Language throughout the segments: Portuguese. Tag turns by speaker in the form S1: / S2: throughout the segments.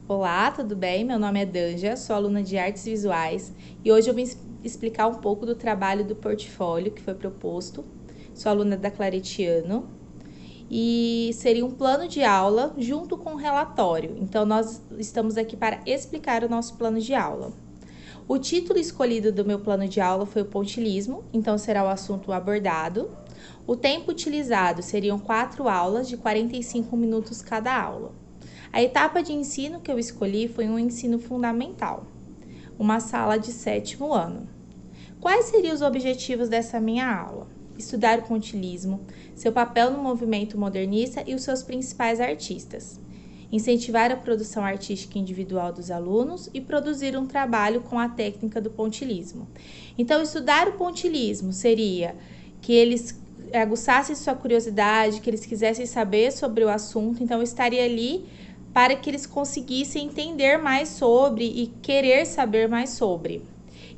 S1: Olá, tudo bem? Meu nome é Danja, sou aluna de Artes Visuais e hoje eu vim explicar um pouco do trabalho do portfólio que foi proposto. Sou aluna da Claretiano e seria um plano de aula junto com um relatório. Então, nós estamos aqui para explicar o nosso plano de aula. O título escolhido do meu plano de aula foi o pontilhismo, então será o assunto abordado. O tempo utilizado seriam 4 aulas de 45 minutos cada aula. A etapa de ensino que eu escolhi foi um ensino fundamental, uma sala de 7º ano. Quais seriam os objetivos dessa minha aula? Estudar o pontilhismo, seu papel no movimento modernista e os seus principais artistas. Incentivar a produção artística individual dos alunos e produzir um trabalho com a técnica do pontilhismo. Então, estudar o pontilhismo seria que eles aguçassem sua curiosidade, que eles quisessem saber sobre o assunto, então eu estaria ali para que eles conseguissem entender mais sobre e querer saber mais sobre.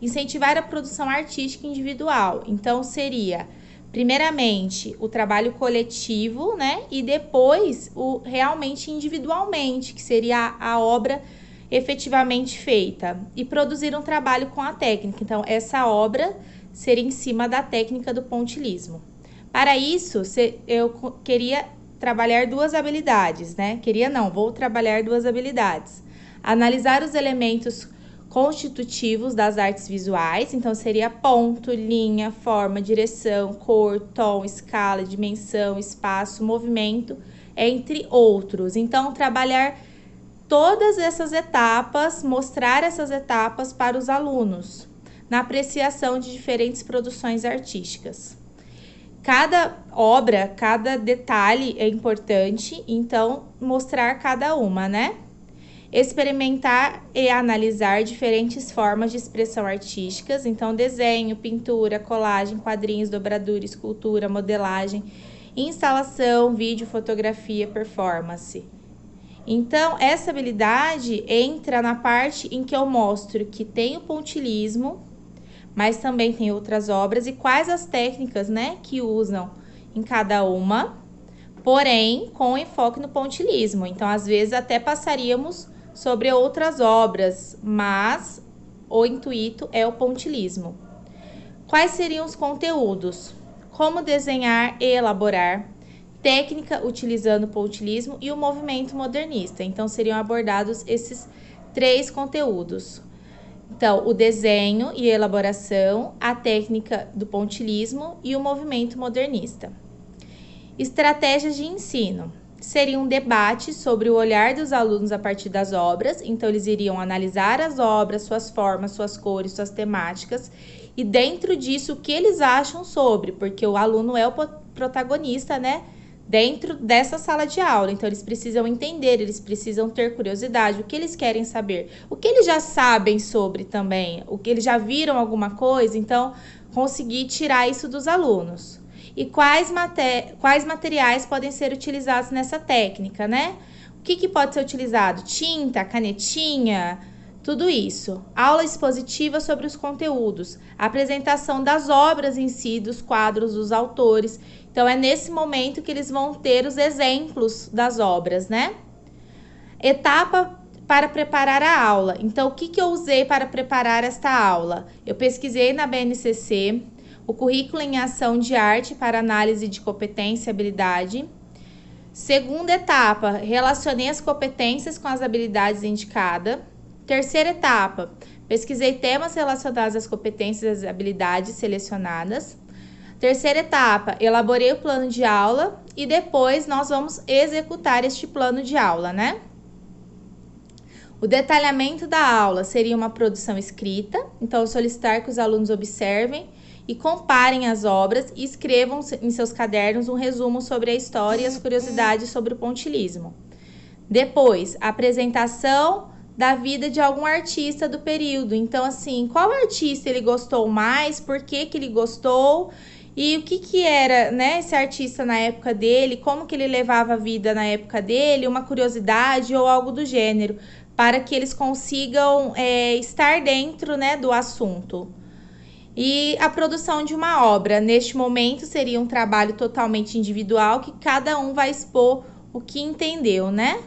S1: Incentivar a produção artística individual, então seria, primeiramente, o trabalho coletivo, né? E depois, o realmente individualmente, que seria a obra efetivamente feita. E produzir um trabalho com a técnica, então essa obra seria em cima da técnica do pontilhismo. Para isso, eu queria trabalhar 2 habilidades, né? Vou trabalhar 2 habilidades. Analisar os elementos constitutivos das artes visuais, então seria ponto, linha, forma, direção, cor, tom, escala, dimensão, espaço, movimento, entre outros. Então, trabalhar todas essas etapas, mostrar essas etapas para os alunos, na apreciação de diferentes produções artísticas. Cada obra, cada detalhe é importante, então mostrar cada uma, né? Experimentar e analisar diferentes formas de expressão artísticas, então desenho, pintura, colagem, quadrinhos, dobradura, escultura, modelagem, instalação, vídeo, fotografia, performance. Então, essa habilidade entra na parte em que eu mostro que tem o pontilhismo, mas também tem outras obras e quais as técnicas, né, que usam em cada uma, porém com enfoque no pontilhismo. Então, às vezes até passaríamos sobre outras obras, mas o intuito é o pontilhismo. Quais seriam os conteúdos? Como desenhar e elaborar, técnica utilizando o pontilhismo e o movimento modernista. Então, seriam abordados esses 3 conteúdos. Então, o desenho e elaboração, a técnica do pontilhismo e o movimento modernista. Estratégias de ensino. Seria um debate sobre o olhar dos alunos a partir das obras. Então, eles iriam analisar as obras, suas formas, suas cores, suas temáticas. E dentro disso, o que eles acham sobre, porque o aluno é o protagonista, né? Dentro dessa sala de aula, então eles precisam entender, eles precisam ter curiosidade, o que eles querem saber, o que eles já sabem sobre também, o que eles já viram alguma coisa, então conseguir tirar isso dos alunos. E quais materiais podem ser utilizados nessa técnica, né? O que pode ser utilizado? Tinta, canetinha, tudo isso. Aula expositiva sobre os conteúdos, apresentação das obras em si, dos quadros, dos autores. Então, é nesse momento que eles vão ter os exemplos das obras, né? Etapa para preparar a aula. Então, o que eu usei para preparar esta aula? Eu pesquisei na BNCC o currículo em ação de arte para análise de competência e habilidade. Segunda etapa, relacionei as competências com as habilidades indicadas. Terceira etapa, pesquisei temas relacionados às competências e habilidades selecionadas. Terceira etapa, elaborei o plano de aula e depois nós vamos executar este plano de aula, né? O detalhamento da aula seria uma produção escrita, então solicitar que os alunos observem e comparem as obras e escrevam em seus cadernos um resumo sobre a história e as curiosidades sobre o pontilhismo. Depois, a apresentação da vida de algum artista do período. Então, assim, qual artista ele gostou mais, por que ele gostou e o que era, né, esse artista na época dele, como que ele levava a vida na época dele, uma curiosidade ou algo do gênero, para que eles consigam estar dentro, né, do assunto. E a produção de uma obra, neste momento, seria um trabalho totalmente individual, que cada um vai expor o que entendeu, né?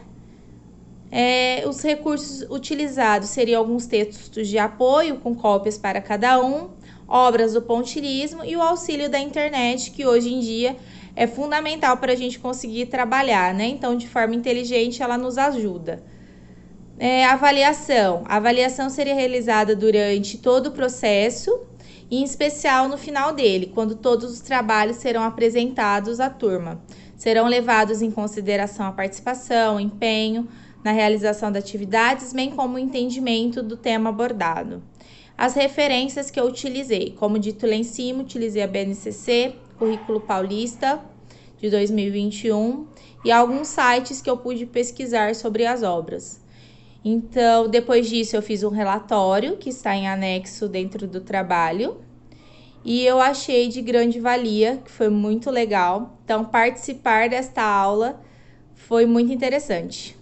S1: Os recursos utilizados seriam alguns textos de apoio com cópias para cada um, obras do pontilhismo e o auxílio da internet, que hoje em dia é fundamental para a gente conseguir trabalhar, né? Então, de forma inteligente, ela nos ajuda. Avaliação. A avaliação seria realizada durante todo o processo, e em especial no final dele, quando todos os trabalhos serão apresentados à turma. Serão levados em consideração a participação, o empenho na realização das atividades, bem como o entendimento do tema abordado. As referências que eu utilizei, como dito lá em cima, utilizei a BNCC, Currículo Paulista de 2021 e alguns sites que eu pude pesquisar sobre as obras. Então, depois disso, eu fiz um relatório que está em anexo dentro do trabalho e eu achei de grande valia, que foi muito legal. Então, participar desta aula foi muito interessante.